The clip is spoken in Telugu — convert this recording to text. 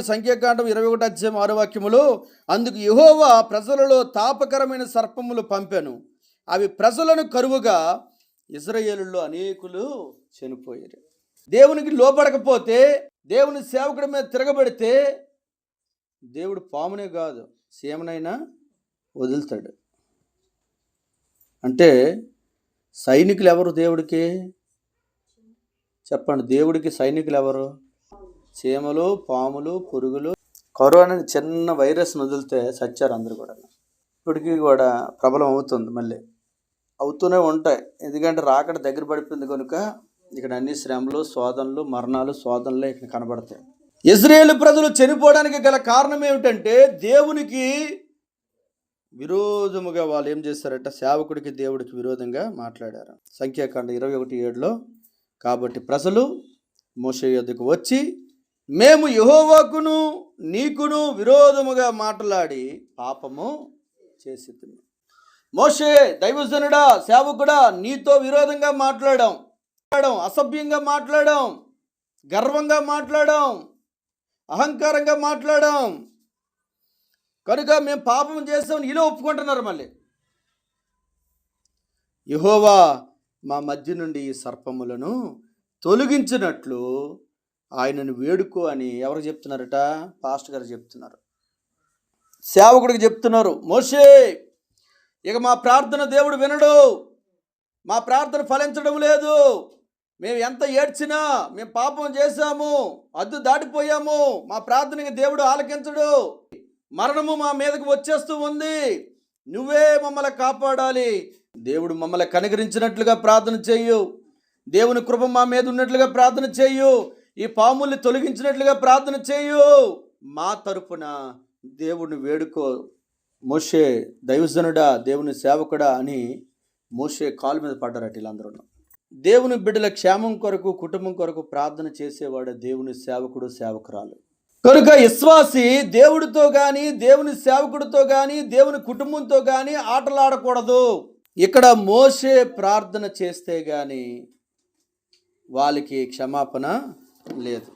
సంఖ్యాకాండం 21:6 అందుకు యెహోవా ప్రజలలో తాపకరమైన సర్పములు పంపెను, అవి ప్రజలను కరువుగా ఇశ్రాయేలులో అనేకులు చనిపోయారు. దేవునికి లోబడకపోతే, దేవుని సేవకుడి మీద తిరగబడితే దేవుడు పామునే కాదు సీమనైనా వదులుతాడు. అంటే సైనికులు ఎవరు దేవుడికి? చెప్పండి, దేవుడికి సైనికులు ఎవరు? చీమలు, పాములు, పురుగులు. కరోనా చిన్న వైరస్ వదిలితే సచ్చారు అందరూ కూడా. ఇప్పటికీ కూడా ప్రబలం అవుతుంది, మళ్ళీ అవుతూనే ఉంటాయి. ఎందుకంటే రాకడ దగ్గర పడిపోయింది కనుక ఇక్కడ అన్ని శ్రమలు, శోధనలు, మరణాలు, శోధనలే ఇక్కడ కనబడతాయి. ఇశ్రాయేలు ప్రజలు చనిపోవడానికి గల కారణం ఏమిటంటే దేవునికి విరోధముగా వాళ్ళు ఏం చేశారట? సేవకుడికి దేవుడికి విరోధంగా మాట్లాడారు. సంఖ్యాకాండం 21:7 కాబట్టి ప్రజలు మోషే యొద్దకు వచ్చి, మేము యెహోవాకును నీకును విరోధముగా మాట్లాడి పాపము చేసితిమి. మోషే దైవజనుడా, సేవకుడా, నీతో విరోధంగా మాట్లాడాం, అసభ్యంగా మాట్లాడాం, గర్వంగా మాట్లాడాం, అహంకారంగా మాట్లాడాం కనుక మేము పాపం చేస్తామని ఇలా ఒప్పుకుంటున్నారు. మళ్ళీ యెహోవా మా మధ్య నుండి ఈ సర్పములను తొలగించినట్లు ఆయనను వేడుకో అని ఎవరు చెప్తున్నారట? పాస్టర్ గారు చెప్తున్నారు, సేవకుడికి చెప్తున్నారు. మోషే, ఇక మా ప్రార్థన దేవుడు వినడు, మా ప్రార్థన ఫలించడం లేదు, మేము ఎంత ఏడ్చినా, మేము పాపం చేశాము, హద్దు దాటిపోయాము, మా ప్రార్థనకి దేవుడు ఆలకించడు, మరణము మా మీదకి వచ్చేస్తూ ఉంది, నువ్వే మమ్మల్ని కాపాడాలి, దేవుడు మమ్మల్ని కనికరించినట్లుగా ప్రార్థన చేయు, దేవుని కృప మా మీద ఉన్నట్లుగా ప్రార్థన చేయు, ఈ పాముల్ని తొలగించినట్లుగా ప్రార్థన చేయు, మా తరపున దేవుడిని వేడుకో. మోషే దైవజనుడా, దేవుని సేవకుడా అని మోషే కాలు మీద పడ్డారట వీళ్ళందరూ. దేవుని బిడ్డల క్షేమం కొరకు, కుటుంబం కొరకు ప్రార్థన చేసేవాడు దేవుని సేవకుడు, సేవకురాలు. కనుక విశ్వాసి దేవుడితో కానీ, దేవుని సేవకుడితో కానీ, దేవుని కుటుంబంతో కానీ ఆటలాడకూడదు. ఇక్కడ మోషే ప్రార్థన చేస్తే కానీ వాళ్ళకి క్షమాపణ లేదు.